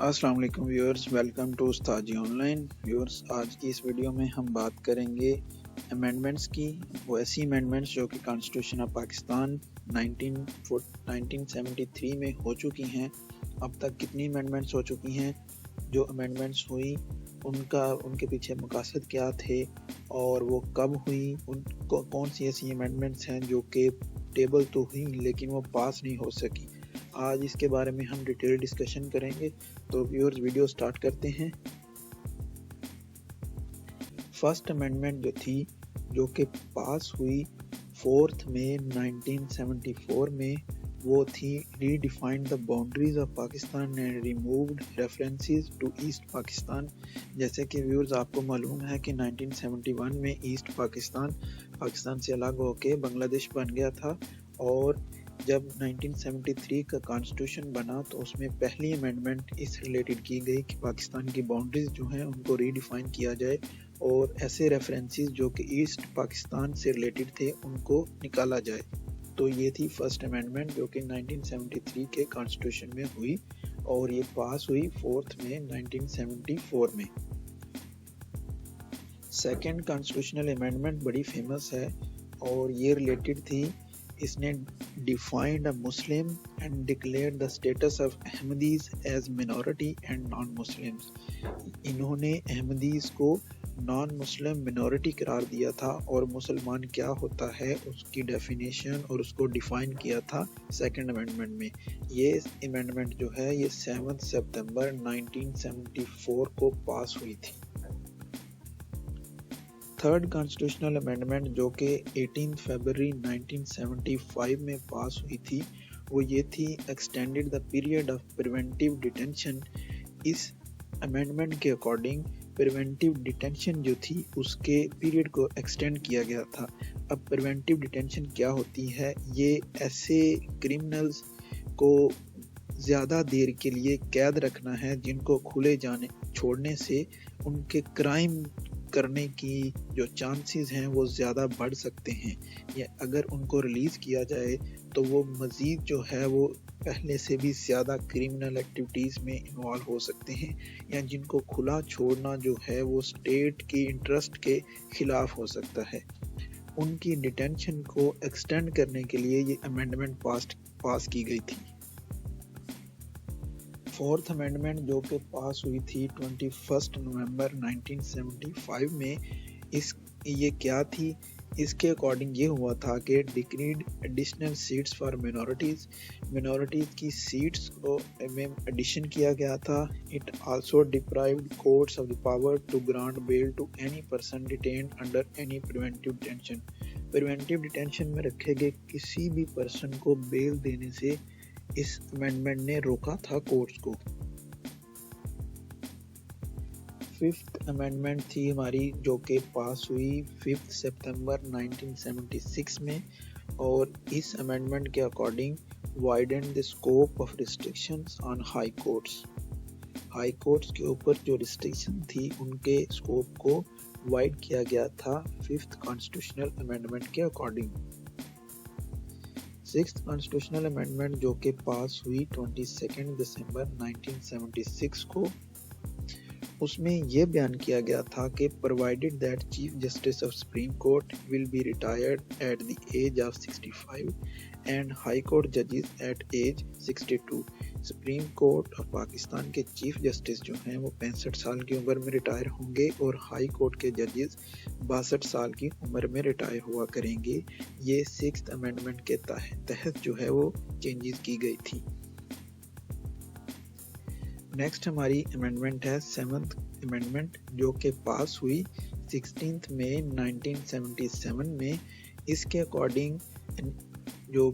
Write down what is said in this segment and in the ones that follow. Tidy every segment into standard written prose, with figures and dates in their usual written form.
السلام علیکم viewers, welcome to استاجی آن لائن ویورز۔ آج کی اس ویڈیو میں ہم بات کریں گے امینڈمنٹس کی، وہ ایسی امینڈمنٹس جو کہ کانسٹیٹیوشن آف پاکستان 1973 میں ہو چکی ہیں۔ اب تک کتنی امینڈمنٹس ہو چکی ہیں؟ جو امینڈمنٹس ہوئی ان کے پیچھے مقاصد کیا تھے اور وہ کب ہوئی؟ کون سی ایسی امینڈمنٹس ہیں جو کہ ٹیبل تو ہوئی لیکن وہ پاس نہیں ہو سکی؟ آج اس کے بارے میں ہم ڈیٹیل ڈسکشن کریں گے، تو ویورز ویڈیو سٹارٹ کرتے ہیں۔ فرسٹ امینڈمنٹ جو تھی، جو کہ پاس ہوئی 4 مئی 1974 میں، وہ تھی redefine the boundaries of Pakistan and removed references to east Pakistan. جیسے کہ ویورز آپ کو معلوم ہے کہ 1971 میں ایسٹ پاکستان سے الگ ہو کے بنگلہ دیش بن گیا تھا، اور جب 1973 کا کانسٹیٹیوشن بنا تو اس میں پہلی امینڈمنٹ اس ریلیٹڈ کی گئی کہ پاکستان کی باؤنڈریز جو ہیں ان کو ری ڈیفائن کیا جائے اور ایسے ریفرنسز جو کہ ایسٹ پاکستان سے ریلیٹڈ تھے ان کو نکالا جائے۔ تو یہ تھی فرسٹ امینڈمنٹ جو کہ 1973 کے کانسٹیٹیوشن میں ہوئی، اور یہ پاس ہوئی 4 مئی 1974 میں۔ سیکنڈ کانسٹیٹیوشنل امینڈمنٹ بڑی فیمس ہے اور یہ ریلیٹڈ تھی، اس نے defined a Muslim and declared the status of Ahmadis as minority and non-Muslims۔ انہوں نے احمدیز کو نان مسلم منورٹی قرار دیا تھا، اور مسلمان کیا ہوتا ہے اس کی ڈیفینیشن اور اس کو ڈیفائن کیا تھا سیکنڈ امینڈمنٹ میں۔ یہ امینڈمنٹ جو ہے یہ 7 سپتمبر 1974 کو پاس ہوئی تھی۔ تھرڈ کانسٹیٹیوشنل امینڈمنٹ جو کہ 18 فروری 1975 میں پاس ہوئی تھی، وہ یہ تھی extended the period of preventive detention. اس امینڈمنٹ کے اکارڈنگ پریونٹیو ڈیٹینشن جو تھی اس کے پیریڈ کو ایکسٹینڈ کیا گیا تھا۔ اب پریونٹیو ڈیٹینشن کیا ہوتی ہے؟ یہ ایسے کرمنلز کو زیادہ دیر کے لیے قید رکھنا ہے جن کو کھلے چھوڑنے سے ان کے کرائم کرنے کی جو چانسز ہیں وہ زیادہ بڑھ سکتے ہیں، یا اگر ان کو ریلیز کیا جائے تو وہ مزید جو ہے وہ پہلے سے بھی زیادہ کرمنل ایکٹیویٹیز میں انوالو ہو سکتے ہیں، یا جن کو کھلا چھوڑنا جو ہے وہ اسٹیٹ کی انٹرسٹ کے خلاف ہو سکتا ہے۔ ان کی ڈیٹینشن کو ایکسٹینڈ کرنے کے لیے یہ امینڈمنٹ پاس کی گئی تھی۔ فورتھ امینڈمنٹ جو کہ پاس ہوئی تھی 21 نومبر 1975 میں، یہ کیا تھی؟ اس کے اکارڈنگ یہ ہوا تھا کہ decreed additional seats for minorities کی سیٹس کو میں ایڈیشن کیا گیا تھا۔ It also deprived courts of the power to grant bail to any person detained under any preventive detention. Preventive detention میں رکھے گئے کسی بھی پرسن کو بیل دینے سے اس امینڈمنٹ نے روکا تھا کورٹس کو۔ ففتھ امینڈمنٹ تھی ہماری جو کہ پاس ہوئی 5 سپتمبر 1976 میں، اور اس امینڈمنٹ کے according widen the scope of restrictions on high courts کے اوپر جو ریسٹرکشن تھی ان کے اسکوپ کو وائڈ کیا گیا تھا 5th کانسٹیٹیوشنل امینڈمنٹ کے اکارڈنگ۔ 6th کانسٹیٹیوشنل امینڈمنٹ جو کہ پاس ہوئی 22 دسمبر 1976 کو، اس میں یہ بیان کیا گیا تھا کہ provided that Chief Justice of Supreme Court will be retired at the age of 65 and High Court judges at age 62۔ Supreme court of Pakistan کے چیف جسٹس جو ہیں وہ 65 سال کی عمر میں ریٹائر ہوں گے، اور ہائی کورٹ کے ججز 62 سال کی عمر میں ریٹائر ہوا کریں گے۔ یہ 6th امینڈمنٹ کے تحت جو ہے وہ چینجز کی گئی تھی۔ نیکسٹ ہماری امینڈمنٹ ہے 7th امینڈمنٹ جو کہ پاس ہوئی 16 مئی 1977 میں۔ اس کے اکارڈنگ جو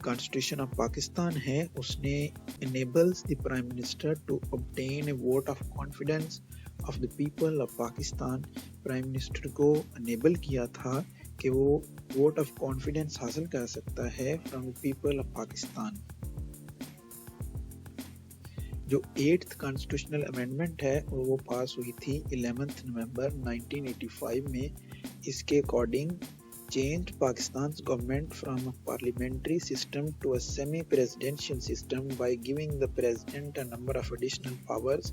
کانسٹیٹیوشن آف پاکستان ہے اس نے enables the prime minister to obtain a vote of confidence of the people of Pakistan. Prime minister کو انیبل کیا تھا کہ وہ ووٹ آف کانفیڈنس حاصل کر سکتا ہے from the people of Pakistan. جو 8th کانسٹیٹیوشنل امینڈمنٹ ہے وہ پاس ہوئی تھی 11 نومبر 1985 میں۔ اس کے according changed Pakistan's government from a parliamentary system to a semi-presidential system by giving the president a number of additional powers.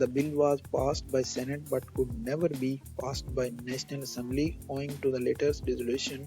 The bill was passed by Senate but could never be passed by National Assembly owing to the latest dissolution.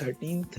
13th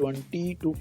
20 to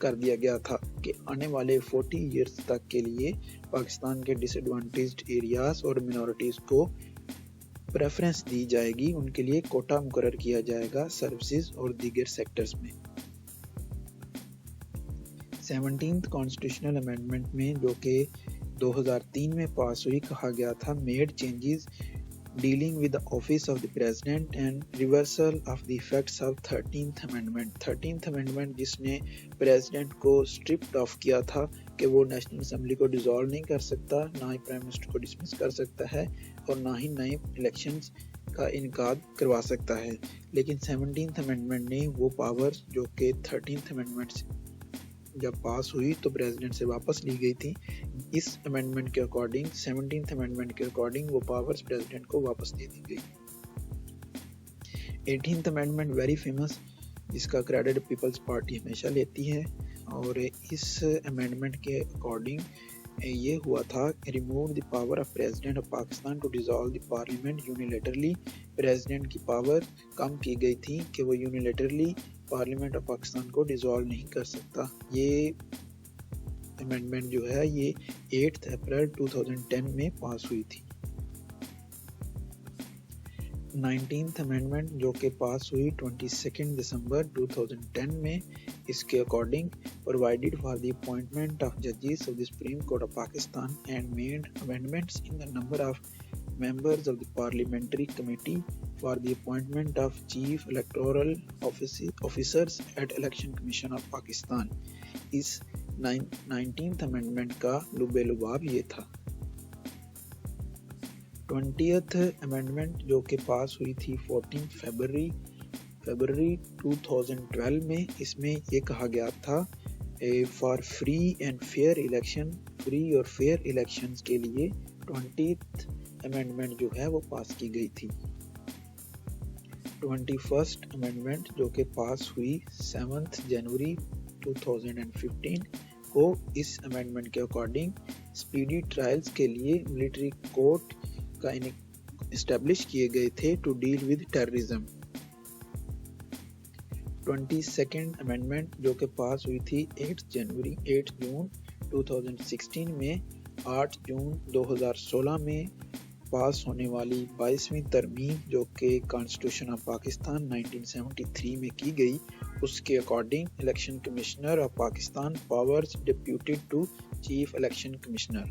کر دیا گیا تھا کہ آنے والے 40 years تک کے لیے پاکستان کے ڈس ایڈوانٹیجڈ ایریاز اور منورٹیز کو پریفرنس دی جائے گی، ان کے لیے کوٹا مقرر کیا جائے گا سروسز اور دیگر سیکٹرز میں۔ 17th کانسٹیٹیوشنل امینڈمنٹ میں جو کہ 2003 میں پاس ہوئی کہا گیا تھا made changes dealing with office of the president and reversal of the effects of 13th amendment. 13th amendment جس نے پریزیڈنٹ کو اسٹرپڈ آف کیا تھا کہ وہ نیشنل اسمبلی کو ڈیزالو نہیں کر سکتا، نہ ہی پرائم منسٹر کو ڈسمس کر سکتا ہے اور نہ ہی نئے الیکشنز کا انعقاد کروا سکتا ہے، لیکن 17th امینڈمنٹ نے وہ پاورز جو کہ 13th امینڈمنٹ جب پاس ہوئی تو پریزیڈنٹ سے واپس لی گئی تھی، اس امینڈمنٹ کے اکارڈنگ 17th امینڈمنٹ کے اکارڈنگ وہ پاورز پریزیڈنٹ کو واپس دے دی گئی۔ 18th امینڈمنٹ ویری فیمس، جس کا کریڈٹ پیپلز پارٹی ہمیشہ لیتی ہے، اور اس امینڈمنٹ کے اکارڈنگ یہ ہوا تھا remove the power of president of Pakistan to dissolve the parliament unilaterally. President کی پاور کم کی گئی تھی کہ وہ یونیلیٹرلی پارلیمنٹ آف پاکستان کو ڈیزالو نہیں کر سکتا۔ یہ امینڈمنٹ جو ہے یہ 8 اپریل 2010 میں پاس ہوئی تھی۔ 19th امینڈمنٹ جو کہ پاس ہوئی 22 دسمبر 2010 میں، اس کے according provided for the appointment of judges of the Supreme Court of Pakistan and made amendments in the number of members of the Parliamentary Committee for the appointment of Chief Electoral Officers at Election Commission of Pakistan۔ اس 19th amendment کا لب لباب یہ تھا۔ 20th amendment جو کہ پاس ہوئی تھی 14 فیبروری 2012 میں، اس میں یہ کہا گیا تھا for free and fair election, free اور فیئر الیکشنز کے لیے 20th امینڈمنٹ جو ہے وہ پاس کی گئی تھی۔ 21st امینڈمنٹ جو کہ پاس ہوئی 7 جنوری 2015 کو، اس امینڈمنٹ کے اکارڈنگ اسپیڈی ٹرائلز کے لیے ملٹری کورٹ کا اسٹیبلش کیے گئے تھے to deal with terrorism. 22nd amendment جو کہ پاس ہوئی تھی 8 جون 2016 میں، 8 جون 2016 میں پاس ہونے والی 22ویں ترمیم جو کہ کانسٹیٹیوشن آف پاکستان 1973 میں کی گئی، اس کے according election commissioner of Pakistan powers deputed to chief election commissioner.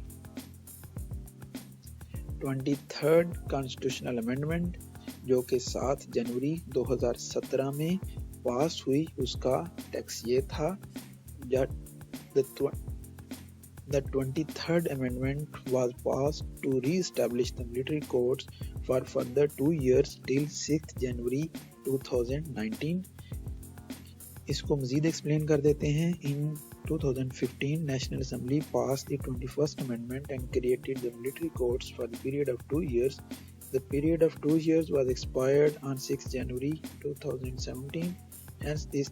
23rd constitutional amendment جو کہ 7 جنوری 2017 میں پاس ہوئی، اس کا ٹیکس یہ تھا The 23rd amendment was passed to re-establish the military courts for further 2 years till 6 January 2019۔ اس کو مزید ایکسپلین کر دیتے ہیں۔ In 2015, National Assembly passed the 21st Amendment and created the military courts for the period of 2 years. The period of 2 years was expired on 6 January 2017. Hence, this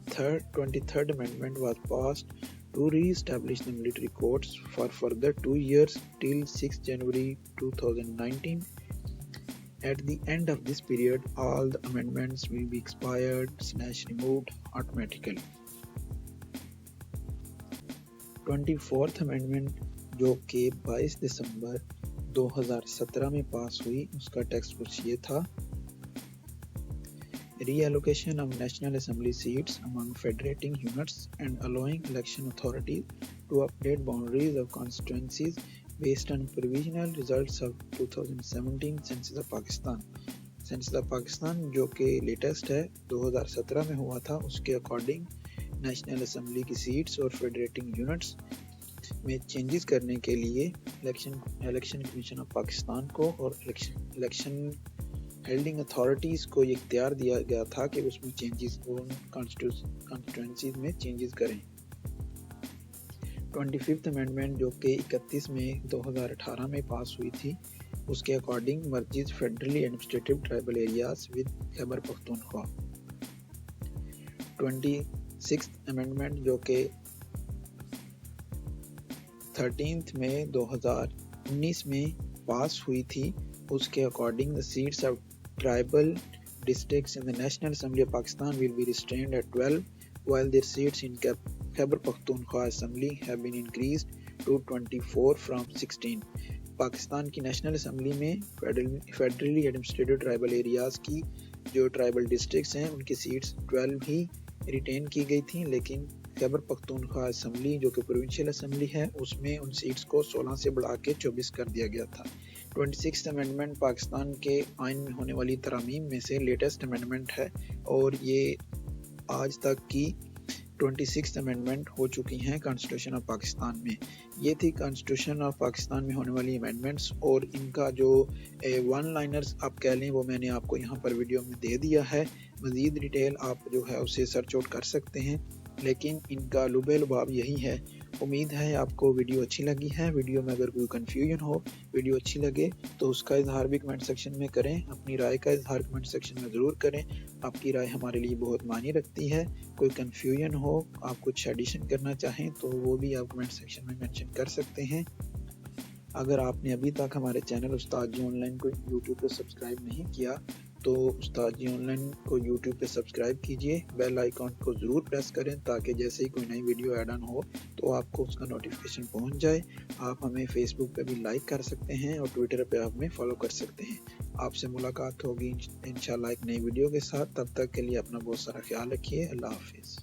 23rd Amendment was passed to re-establish the military courts for further 2 years till 6 January 2019. At the end of this period, all the amendments will be expired/removed automatically. 24th amendment جو کہ 22 دسمبر 2017 میں پاس ہوئی، اس کا text کچھ یہ تھا reallocation of national assembly seats among federating units and allowing election authorities to update boundaries of constituencies based on provisional results of 2017 census of Pakistan۔ Census of Pakistan جو کہ لیٹسٹ ہے 2017 میں ہوا تھا، اس کے اکارڈنگ نیشنل اسمبلی کی seats اور federating units میں چینجز کرنے کے لیے الیکشن کمیشن آف پاکستان کو اور الیکشن ہیلڈنگ اتھارٹیز کو یہ اختیار دیا گیا تھا کہ اس میں چینجز کانسٹیٹوئنسیز میں چینجز کریں۔ 25th امینڈمنٹ جو کہ 31 مئی 2018 میں پاس ہوئی تھی، اس کے according merges federally administrative tribal areas with Khyber Pakhtunkhwa. 26th amendment جو کہ 13 مئی 2019 میں پاس ہوئی تھی، اس کے according the seats of tribal districts in the National Assembly of Pakistan will be restrained at 12 while their seats in Khyber Pakhtunkhwa Assembly have been increased to 24 from 16. Pakistan کی national assembly میں federally administrative tribal areas کی جو tribal districts ہیں ان کی seats 12 ہی ریٹین کی گئی تھیں، لیکن خیبر پختونخوا اسمبلی جو کہ پروونشل اسمبلی ہے اس میں ان سیٹس کو 16 سے بڑھا کے 24 کر دیا گیا تھا۔ 26 امینڈمنٹ پاکستان کے آئین میں ہونے والی ترامیم میں سے لیٹسٹ امینڈمنٹ ہے، اور یہ آج تک کی 26 امینڈمنٹ ہو چکی ہیں کانسٹیٹیوشن آف پاکستان میں۔ یہ تھی کانسٹیٹیوشن آف پاکستان میں ہونے والی امینڈمنٹس، اور ان کا جو ون لائنرز آپ کہہ لیں وہ میں نے آپ کو یہاں پر ویڈیو میں دے دیا ہے۔ مزید ڈیٹیل آپ جو ہے اسے سرچ آؤٹ کر سکتے ہیں، لیکن ان کا لب لباب یہی ہے۔ امید ہے آپ کو ویڈیو اچھی لگی ہے۔ ویڈیو میں اگر کوئی کنفیوژن ہو، ویڈیو اچھی لگے تو اس کا اظہار بھی کمنٹ سیکشن میں کریں، اپنی رائے کا اظہار کمنٹ سیکشن میں ضرور کریں۔ آپ کی رائے ہمارے لیے بہت معنی رکھتی ہے۔ کوئی کنفیوژن ہو، آپ کچھ ایڈیشن کرنا چاہیں تو وہ بھی آپ کمنٹ سیکشن میں مینشن کر سکتے ہیں۔ اگر آپ نے ابھی تک ہمارے چینل استاد جی آن لائن کو یوٹیوب پہ سبسکرائب نہیں کیا تو استاد جی آن لائن کو یوٹیوب پہ سبسکرائب کیجئے، بیل آئیکن کو ضرور پریس کریں تاکہ جیسے ہی کوئی نئی ویڈیو ایڈ آن ہو تو آپ کو اس کا نوٹیفیکیشن پہنچ جائے۔ آپ ہمیں فیس بک پہ بھی لائک کر سکتے ہیں اور ٹویٹر پہ آپ ہمیں فالو کر سکتے ہیں۔ آپ سے ملاقات ہوگی انشاءاللہ ایک نئی ویڈیو کے ساتھ، تب تک کے لیے اپنا بہت سارا خیال رکھیے۔ اللہ حافظ۔